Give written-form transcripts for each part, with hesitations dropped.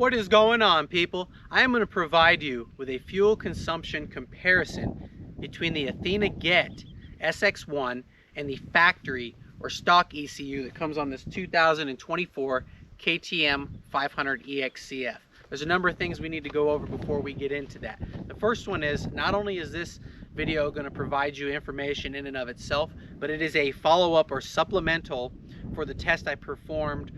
What is going on, people? I am going to provide you with a fuel consumption comparison between the Athena Get SX1 and the factory or stock ECU that comes on this 2024 KTM 500 EXC-F. There's a number of things we need to go over before we get into that. The first one is, not only is this video going to provide you information in and of itself, but it is a follow-up or supplemental for the test I performed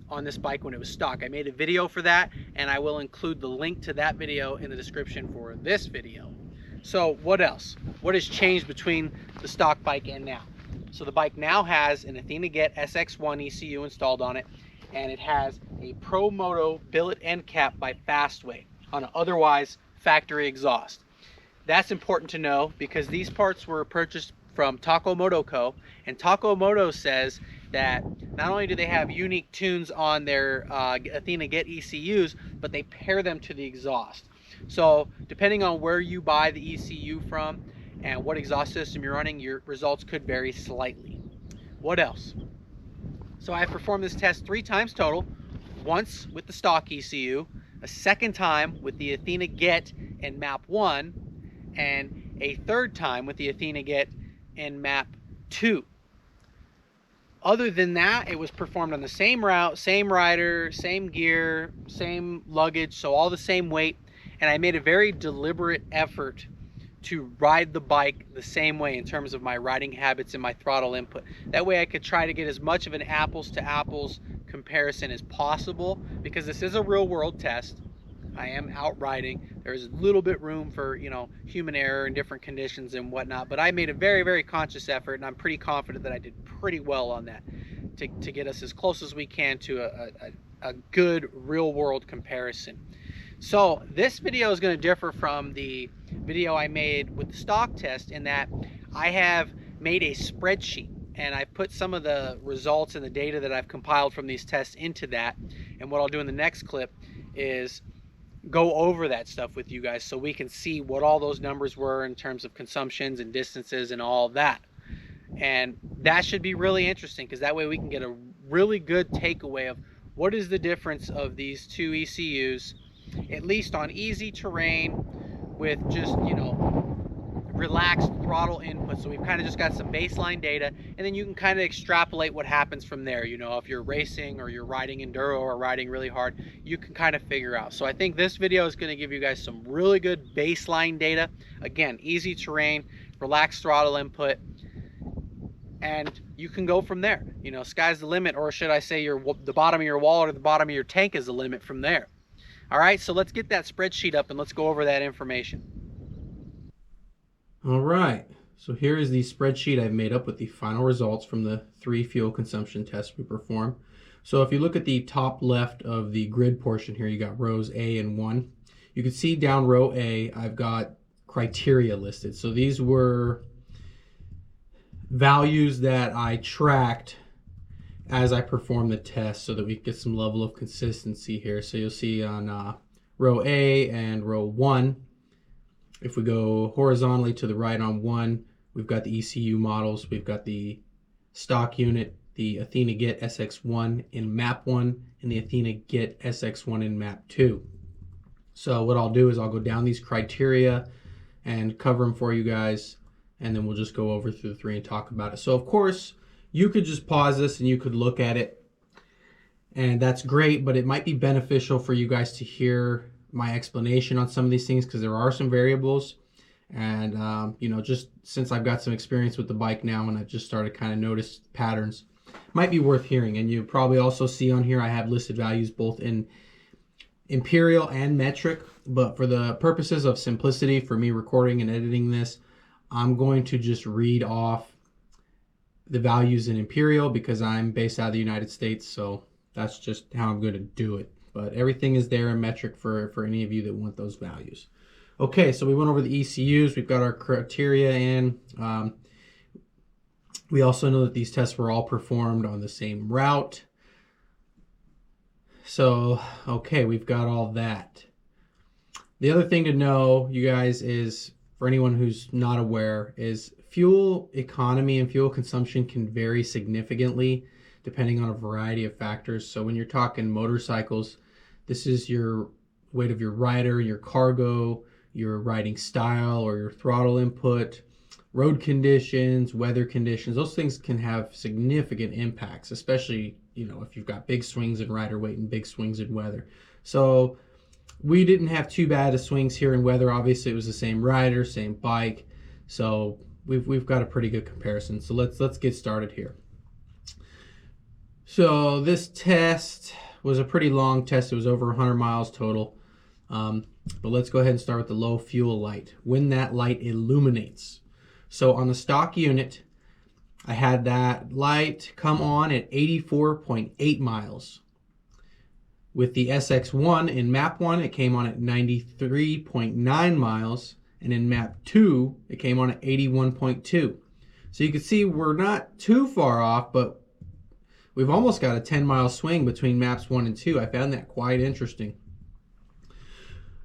on this bike when it was stock. I made a video for that, and I will include the link to that video in the description for this video. So what else? What has changed between the stock bike and now? So the bike now has an Athena Get SX1 ECU installed on it, and it has a Pro Moto billet end cap by Fastway on an otherwise factory exhaust. That's important to know because these parts were purchased from Takomoto Co. And Takomoto says that not only do they have unique tunes on their Athena Get ECUs, but they pair them to the exhaust. So depending on where you buy the ECU from and what exhaust system you're running, your results could vary slightly. What else? So I performed this test 3 times total, once with the stock ECU, a second time with the Athena Get in map 1, and a third time with the Athena Get in map 2. Other than that, it was performed on the same route, same rider, same gear, same luggage, so all the same weight, and I made a very deliberate effort to ride the bike the same way in terms of my riding habits and my throttle input. That way I could try to get as much of an apples to apples comparison as possible, because this is a real world test. I am out riding. There's a little bit room for, you know, human error in different conditions and whatnot, but I made a very, very conscious effort, and I'm pretty confident that I did pretty well on that to get us as close as we can to a good real world comparison. So this video is going to differ from the video I made with the stock test in that I have made a spreadsheet, and I put some of the results and the data that I've compiled from these tests into that. And what I'll do in the next clip is go over that stuff with you guys so we can see what all those numbers were in terms of consumptions and distances and all of that. And that should be really interesting, because that way we can get a really good takeaway of what is the difference of these two ECUs, at least on easy terrain with just, you know, relaxed throttle input. So we've kind of just got some baseline data, and then you can kind of extrapolate what happens from there. You know, if you're racing or you're riding enduro or riding really hard, you can kind of figure out. So I think this video is going to give you guys some really good baseline data. Again, easy terrain, relaxed throttle input, and you can go from there. You know, sky's the limit, or should I say the bottom of your wallet or the bottom of your tank is the limit from there. All right, so let's get that spreadsheet up and let's go over that information. All right, so here is the spreadsheet I've made up with the final results from the 3 fuel consumption tests we performed. So if you look at the top left of the grid portion here, you got rows A and 1. You can see down row A, I've got criteria listed. So these were values that I tracked as I performed the test so that we get some level of consistency here. So you'll see on row A and row 1, if we go horizontally to the right on 1, we've got the ECU models, we've got the stock unit, the Athena Get SX1 in map 1, and the Athena Get SX1 in map 2. So what I'll do is I'll go down these criteria and cover them for you guys, and then we'll just go over through the 3 and talk about it. So of course, you could just pause this and you could look at it, and that's great, but it might be beneficial for you guys to hear my explanation on some of these things, because there are some variables, and you know, just since I've got some experience with the bike now and I've just started kind of notice patterns, might be worth hearing. And you probably also see on here I have listed values both in imperial and metric, but for the purposes of simplicity for me recording and editing this, I'm going to just read off the values in imperial because I'm based out of the United States, so that's just how I'm going to do it. But everything is there in metric for any of you that want those values. Okay, so we went over the ECUs. We've got our criteria in. We also know that these tests were all performed on the same route. So, okay, we've got all that. The other thing to know, you guys, is for anyone who's not aware, is fuel economy and fuel consumption can vary significantly depending on a variety of factors. So when you're talking motorcycles, This is your weight of your rider, your cargo, your riding style or your throttle input, road conditions, weather conditions. Those things can have significant impacts, especially, if you've got big swings in rider weight and big swings in weather. So we didn't have too bad of swings here in weather. Obviously, it was the same rider, same bike. So we've got a pretty good comparison. So let's get started here. So this test was a pretty long test. It was over 100 miles total. But let's go ahead and start with the low fuel light. When that light illuminates. So on the stock unit, I had that light come on at 84.8 miles. With the SX1 in map 1, it came on at 93.9 miles. And in map 2, it came on at 81.2. So you can see we're not too far off, but we've almost got a 10-mile swing between maps 1 and 2. I found that quite interesting.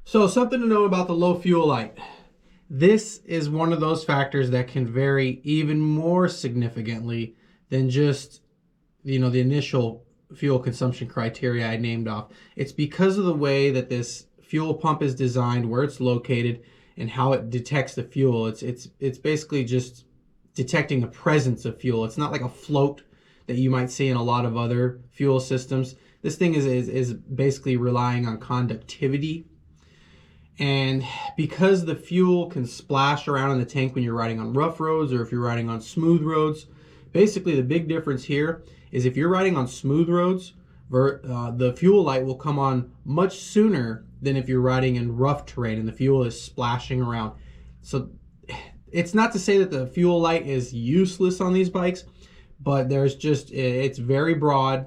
So something to know about the low fuel light. This is one of those factors that can vary even more significantly than just, the initial fuel consumption criteria I named off. It's because of the way that this fuel pump is designed, where it's located, and how it detects the fuel. It's basically just detecting the presence of fuel. It's not like a float that you might see in a lot of other fuel systems. This thing is basically relying on conductivity. And because the fuel can splash around in the tank when you're riding on rough roads or if you're riding on smooth roads, basically the big difference here is if you're riding on smooth roads, the fuel light will come on much sooner than if you're riding in rough terrain and the fuel is splashing around. So it's not to say that the fuel light is useless on these bikes, but it's very broad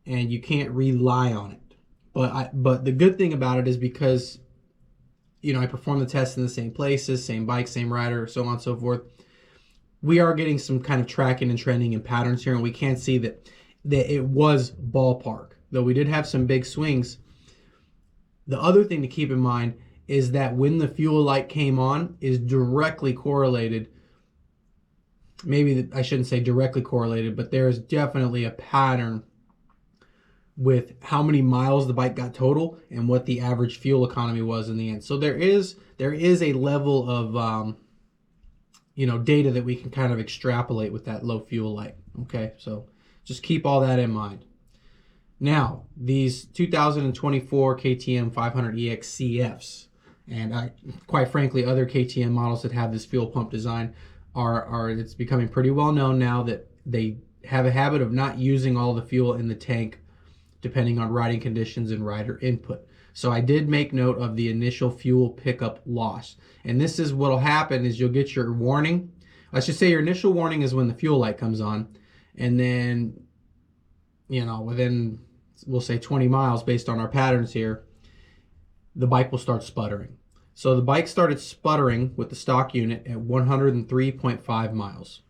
and you can't rely on it. But the good thing about it is because I perform the tests in the same places, same bike, same rider, so on and so forth. We are getting some kind of tracking and trending and patterns here, and we can see that it was ballpark. Though we did have some big swings. The other thing to keep in mind is that when the fuel light came on is directly correlated. Maybe I shouldn't say directly correlated, but there is definitely a pattern with how many miles the bike got total and what the average fuel economy was in the end. So there is a level of data that we can kind of extrapolate with that low fuel light. Okay, so just keep all that in mind. Now, these 2024 KTM 500 EXC-Fs, and quite frankly, other KTM models that have this fuel pump design it's becoming pretty well known now that they have a habit of not using all the fuel in the tank depending on riding conditions and rider input. So I did make note of the initial fuel pickup loss. And this is what'll happen is you'll get your warning. I should say your initial warning is when the fuel light comes on. And then, within, we'll say 20 miles based on our patterns here, the bike will start sputtering. So the bike started sputtering with the stock unit at 103.5 miles.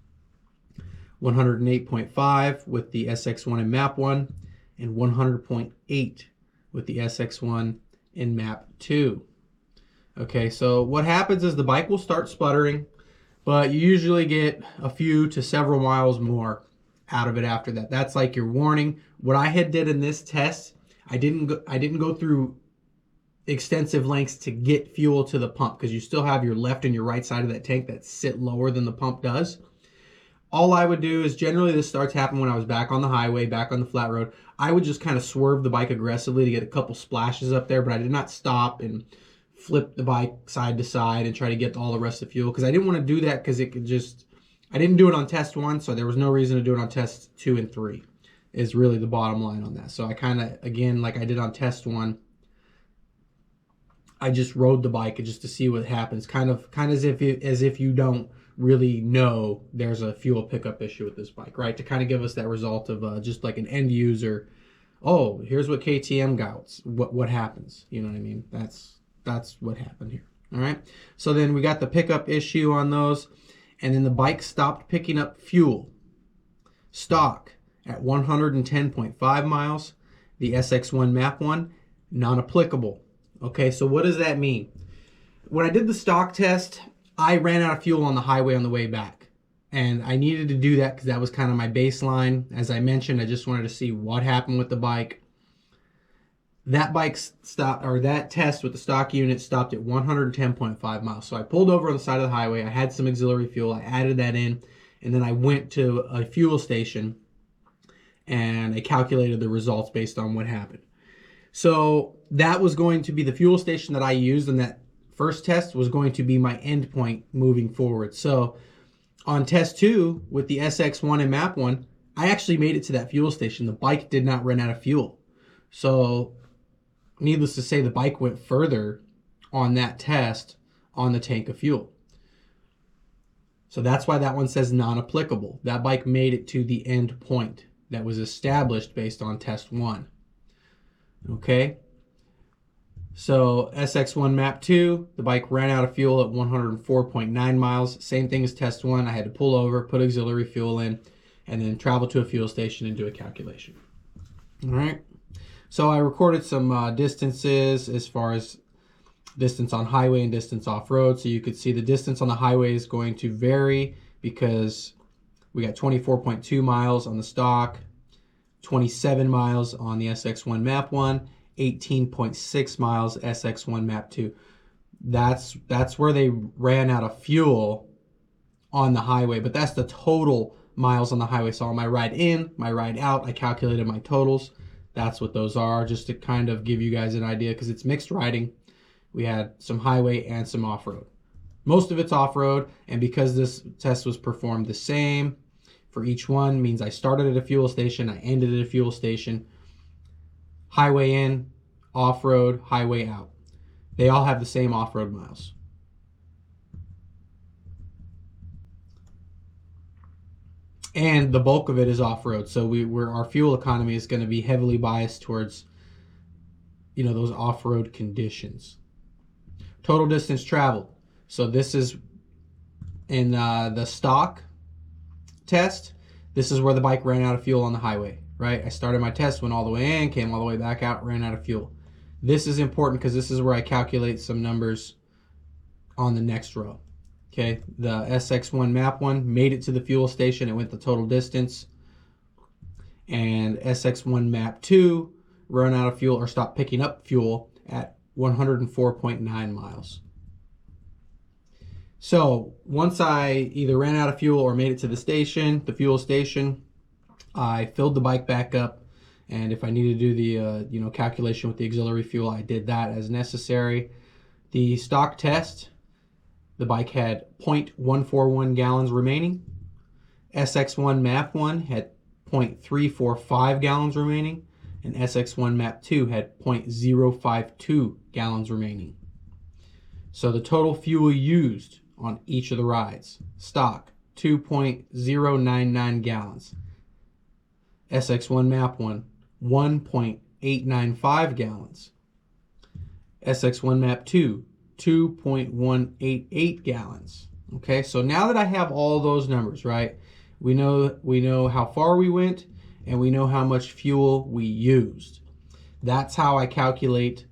108.5 with the SX1 in map 1. And 100.8 with the SX1 in map 2. Okay, so what happens is the bike will start sputtering, but you usually get a few to several miles more out of it after that. That's like your warning. What I had did in this test, I didn't go through extensive lengths to get fuel to the pump because you still have your left and your right side of that tank that sit lower than the pump does. All I would do is generally this starts happening when I was back on the highway, back on the flat road. I would just kind of swerve the bike aggressively to get a couple splashes up there, but I did not stop and flip the bike side to side and try to get all the rest of the fuel because I didn't want to do that because it could just, I didn't do it on test 1, so there was no reason to do it on test 2 and 3 is really the bottom line on that. So I kind of, again, like I did on test 1, I just rode the bike just to see what happens, kind of as if you don't really know there's a fuel pickup issue with this bike, right? To kind of give us that result of just like an end user, oh, here's what KTM got, what happens, you know what I mean? That's what happened here. All right, so then we got the pickup issue on those, and then the bike stopped picking up fuel stock at 110.5 miles. The SX1 map 1 non-applicable. Okay, so what does that mean? When I did the stock test, I ran out of fuel on the highway on the way back. And I needed to do that because that was kind of my baseline. As I mentioned, I just wanted to see what happened with the bike. that bike stopped, or that test with the stock unit stopped at 110.5 miles. So I pulled over on the side of the highway. I had some auxiliary fuel. I added that in, and then I went to a fuel station and I calculated the results based on what happened. So that was going to be the fuel station that I used, and that first test was going to be my end point moving forward. So on test 2 with the SX1 and map 1, I actually made it to that fuel station. The bike did not run out of fuel. So needless to say, the bike went further on that test on the tank of fuel. So that's why that one says non-applicable. That bike made it to the end point that was established based on test 1. Okay. So SX1 map 2, the bike ran out of fuel at 104.9 miles. Same thing as test 1. I had to pull over, put auxiliary fuel in, and then travel to a fuel station and do a calculation. All right. So I recorded some distances as far as distance on highway and distance off-road. So you could see the distance on the highway is going to vary because we got 24.2 miles on the stock, 27 miles on the SX1 map 1, 18.6 miles SX1 map 2. That's where they ran out of fuel on the highway, but that's the total miles on the highway. So on my ride in, my ride out, I calculated my totals. That's what those are, just to kind of give you guys an idea, because it's mixed riding. We had some highway and some off-road. Most of it's off-road, and because this test was performed the same for each one, means I started at a fuel station, I ended at a fuel station, highway in, off-road, highway out. They all have the same off-road miles. And the bulk of it is off-road, so our fuel economy is going to be heavily biased towards, those off-road conditions. Total distance traveled. So this is in the stock test. This is where the bike ran out of fuel on the highway, right? I started my test, went all the way in, came all the way back out, ran out of fuel. This is important because this is where I calculate some numbers on the next row. Okay, the SX1 map 1 made it to the fuel station. It went the total distance. And SX1 map 2 ran out of fuel or stopped picking up fuel at 104.9 miles. So once I either ran out of fuel or made it to the station, the fuel station, I filled the bike back up. And if I needed to do the calculation with the auxiliary fuel, I did that as necessary. The stock test, the bike had 0.141 gallons remaining. SX1 map 1 had 0.345 gallons remaining. And SX1 map 2 had 0.052 gallons remaining. So the total fuel used on each of the rides: stock, 2.099 gallons. SX1 map 1, 1.895 gallons. SX1 map 2, 2.188 gallons. Okay, so now that I have all those numbers, right, we know how far we went, and we know how much fuel we used. That's how I calculate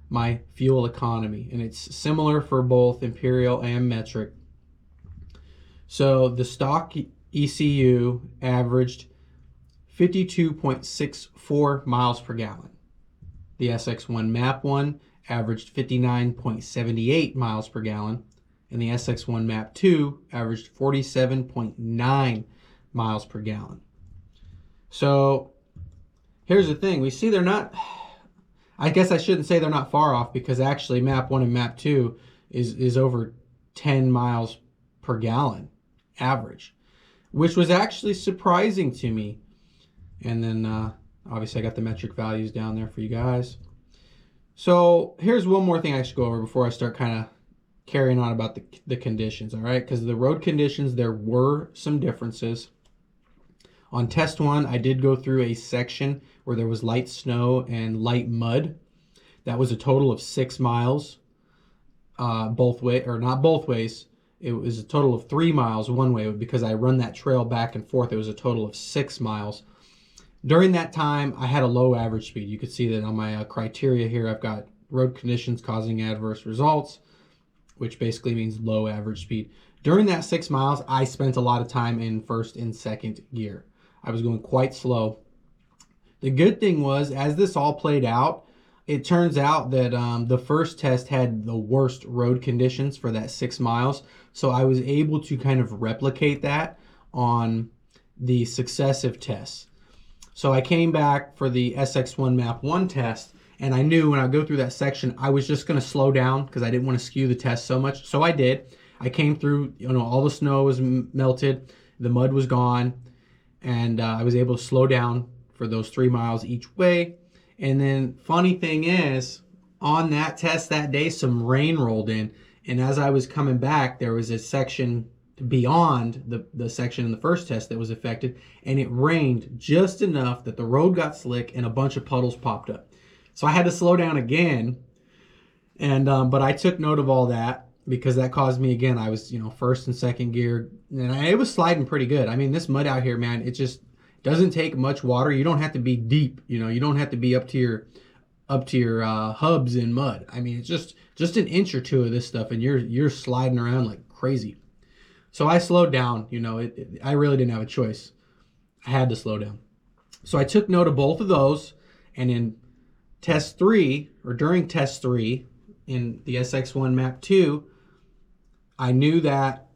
my fuel economy, and it's similar for both imperial and metric. So the stock ECU averaged 52.64 miles per gallon. The SX1 map 1 averaged 59.78 miles per gallon, and the SX1 map 2 averaged 47.9 miles per gallon. So here's the thing. We see they're not, I guess I shouldn't say they're not far off, because actually map 1 and map 2 is over 10 miles per gallon average, which was actually surprising to me. And then obviously I got the metric values down there for you guys. So here's one more thing I should go over before I start kind of carrying on about the conditions, all right? Because the road conditions, there were some differences. On test 1, I did go through a section where there was light snow and light mud. That was a total of 6 miles both way, or not both ways. It was a total of 3 miles one way, because I run that trail back and forth. It was a total of 6 miles. During that time, I had a low average speed. You can see that on my criteria here. I've got road conditions causing adverse results, which basically means low average speed. During that 6 miles, I spent a lot of time in first and second gear. I was going quite slow. The good thing was, as this all played out, it turns out that the first test had the worst road conditions for that 6 miles. So I was able to kind of replicate that on the successive tests. So I came back for the SX1 Map 1 test, and I knew when I go through that section, I was just going to slow down because I didn't want to skew the test so much. So I did. I came through, all the snow was melted, the mud was gone, and I was able to slow down for those 3 miles each way. And then funny thing is, on that test that day, some rain rolled in. And as I was coming back, there was a section beyond the section in the first test that was affected. And it rained just enough that the road got slick and a bunch of puddles popped up. So I had to slow down again. And but I took note of all that because that caused me, again, I was, first and second gear. And it was sliding pretty good. I mean, this mud out here, man, it just doesn't take much water. You don't have to be deep. You don't have to be up to your hubs in mud. I mean, it's just an inch or two of this stuff, and you're sliding around like crazy. So I slowed down. I really didn't have a choice. I had to slow down. So I took note of both of those, and in test 3, or during test 3 in the SX1 Map 2, I knew that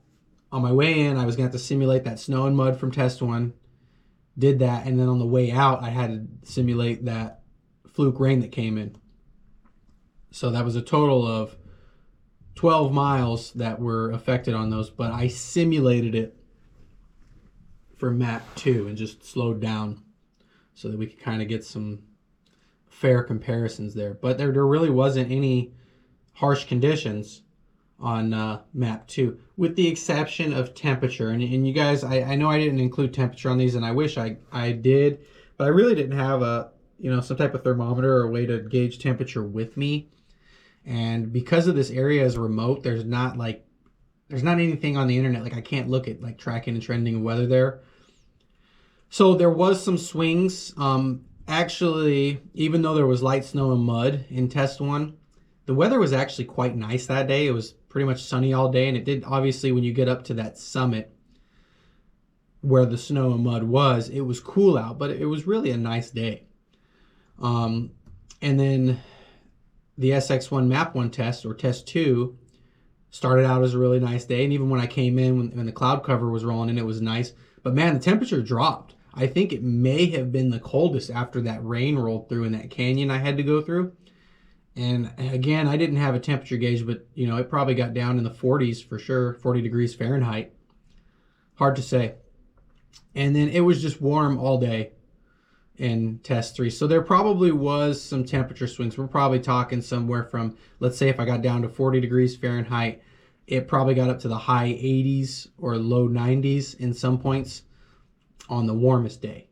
on my way in I was going to have to simulate that snow and mud from test 1. Did that, and then on the way out I had to simulate that fluke rain that came in. So that was a total of 12 miles that were affected on those, but I simulated it for map 2 and just slowed down so that we could kind of get some fair comparisons there. But there really wasn't any harsh conditions on map 2, with the exception of temperature. And you guys, I know I didn't include temperature on these, and I wish I did, but I really didn't have some type of thermometer or a way to gauge temperature with me. And because of this area is remote, there's not anything on the internet. Like, I can't look at like tracking and trending weather there. So there was some swings. Actually, even though there was light snow and mud in test 1, the weather was actually quite nice that day. It was pretty much sunny all day, and it did, obviously, when you get up to that summit where the snow and mud was, it was cool out, but it was really a nice day. And then the SX1 Map 1 test, or test 2, started out as a really nice day, and even when I came in, when the cloud cover was rolling in, it was nice. But man, the temperature dropped. I think it may have been the coldest after that rain rolled through in that canyon I had to go through. And again, I didn't have a temperature gauge, but it probably got down in the 40s for sure, 40 degrees Fahrenheit. Hard to say. And then it was just warm all day in test 3. So there probably was some temperature swings. We're probably talking somewhere from, let's say if I got down to 40 degrees Fahrenheit, it probably got up to the high 80s or low 90s in some points on the warmest day.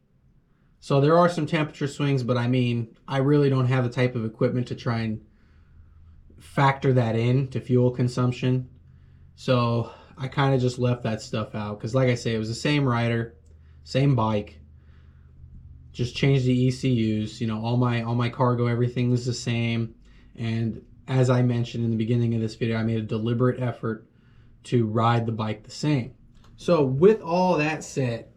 So there are some temperature swings, but I mean, I really don't have the type of equipment to try and factor that in to fuel consumption. So I kind of just left that stuff out because, like I say, it was the same rider, same bike, just changed the ECUs. All my cargo, everything was the same. And as I mentioned in the beginning of this video, I made a deliberate effort to ride the bike the same. So with all that said,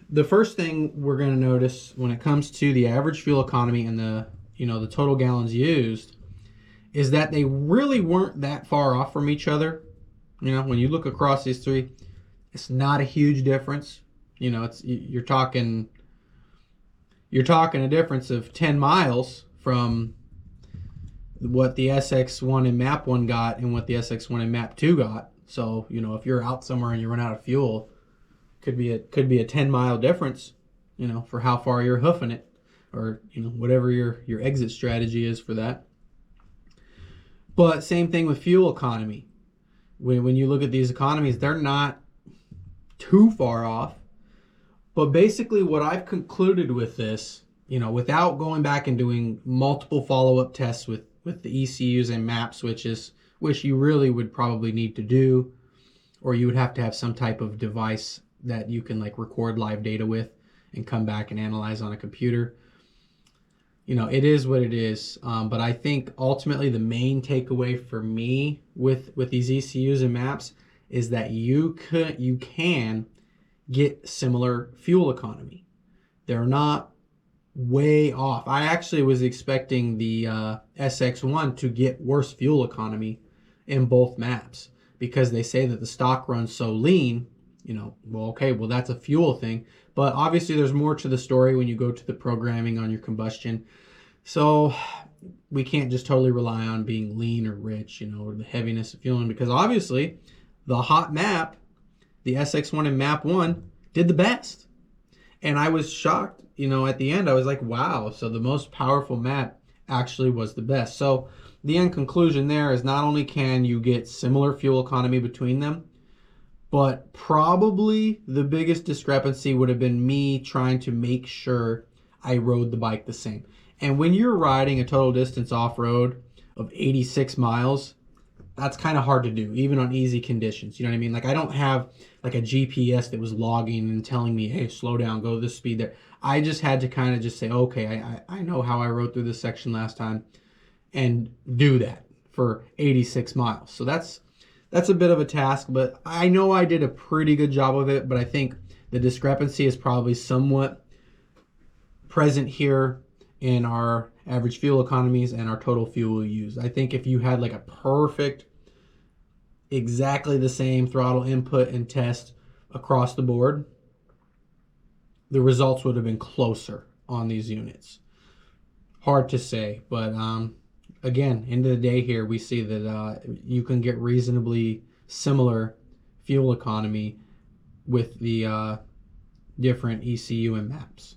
the first thing we're going to notice when it comes to the average fuel economy and the total gallons used is that they really weren't that far off from each other. When you look across these three, it's not a huge difference. You're talking a difference of 10 miles from what the SX1 and Map 1 got and what the SX1 and Map 2 got. So, if you're out somewhere and you run out of fuel, could be a 10-mile difference, for how far you're hoofing it, or whatever your exit strategy is for that. But same thing with fuel economy. When you look at these economies, they're not too far off. But basically what I've concluded with this, without going back and doing multiple follow-up tests with the ECUs and map switches, which you really would probably need to do, or you would have to have some type of device that you can record live data with and come back and analyze on a computer. It is what it is. But I think ultimately the main takeaway for me with these ECUs and maps is that you can get similar fuel economy. They're not way off. I actually was expecting the SX1 to get worse fuel economy in both maps because they say that the stock runs so lean. You know, well, okay, well, that's a fuel thing. But obviously there's more to the story when you go to the programming on your combustion. So we can't just totally rely on being lean or rich, you know, or the heaviness of fueling, because obviously the hot map, the SX1 and map 1, did the best. And I was shocked, you know, at the end. I was like, wow, so the most powerful map actually was the best. So the end conclusion there is not only can you get similar fuel economy between them, but probably the biggest discrepancy would have been me trying to make sure I rode the bike the same. And when you're riding a total distance off-road of 86 miles, that's kind of hard to do, even on easy conditions. You know what I mean? Like, I don't have like a GPS that was logging and telling me, hey, slow down, go this speed there. I just had to kind of just say, okay, I know how I rode through this section last time, and do that for 86 miles. So that's a bit of a task, but I know I did a pretty good job of it. But I think the discrepancy is probably somewhat present here in our average fuel economies and our total fuel use. I think if you had like a perfect, exactly the same throttle input and test across the board, the results would have been closer on these units. Hard to say, but again, end of the day here, we see that you can get reasonably similar fuel economy with the different ECU and maps.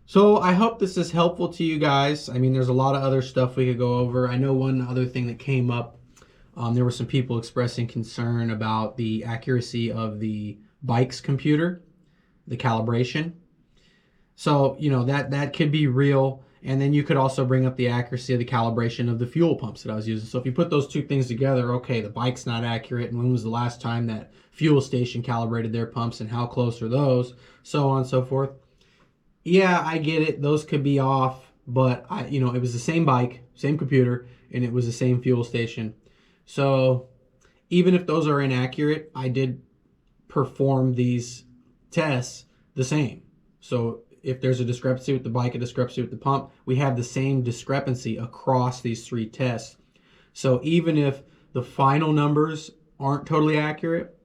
So I hope this is helpful to you guys. I mean, there's a lot of other stuff we could go over. I know one other thing that came up, there were some people expressing concern about the accuracy of the bike's computer, the calibration. So, you know, that could be real. And then you could also bring up the accuracy of the calibration of the fuel pumps that I was using. So if you put those two things together, okay, the bike's not accurate, and when was the last time that fuel station calibrated their pumps, and how close are those, so on and so forth. Yeah, I get it. Those could be off, but you know, it was the same bike, same computer, and it was the same fuel station. So even if those are inaccurate, I did perform these tests the same. So if there's a discrepancy with the bike, a discrepancy with the pump, we have the same discrepancy across these three tests. So even if the final numbers aren't totally accurate,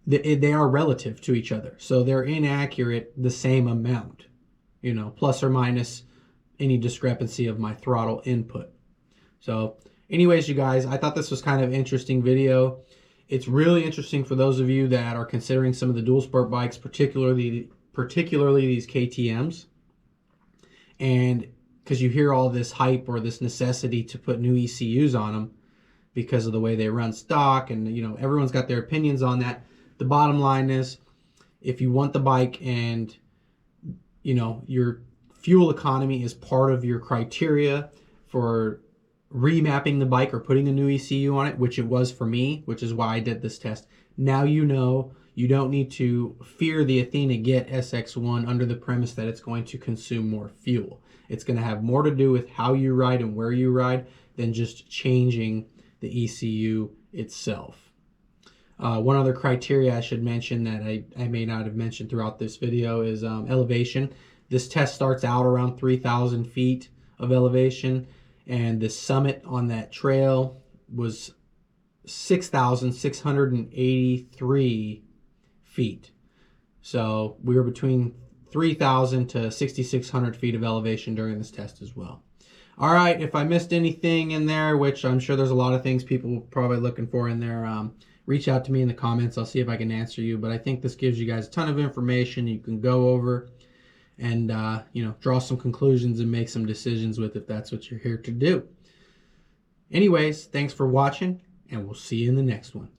they are relative to each other. So they're inaccurate the same amount, you know, plus or minus any discrepancy of my throttle input. So anyways, you guys, I thought this was kind of interesting video. It's really interesting for those of you that are considering some of the dual sport bikes, particularly these KTMs. And because you hear all this hype or this necessity to put new ECUs on them because of the way they run stock, and you know, everyone's got their opinions on that. The bottom line is, if you want the bike and you know your fuel economy is part of your criteria for remapping the bike or putting a new ECU on it, which it was for me, which is why I did this test. Now you know you don't need to fear the Athena Get SX1 under the premise that it's going to consume more fuel. It's going to have more to do with how you ride and where you ride than just changing the ECU itself. One other criteria I should mention that I may not have mentioned throughout this video is elevation. This test starts out around 3,000 feet of elevation, and the summit on that trail was 6,683 feet. So we were between 3,000 to 6,600 feet of elevation during this test as well. All right, if I missed anything in there, which I'm sure there's a lot of things people are probably looking for in there, reach out to me in the comments. I'll see if I can answer you. But I think this gives you guys a ton of information you can go over and you know, draw some conclusions and make some decisions with if that's what you're here to do. Anyways, thanks for watching, and we'll see you in the next one.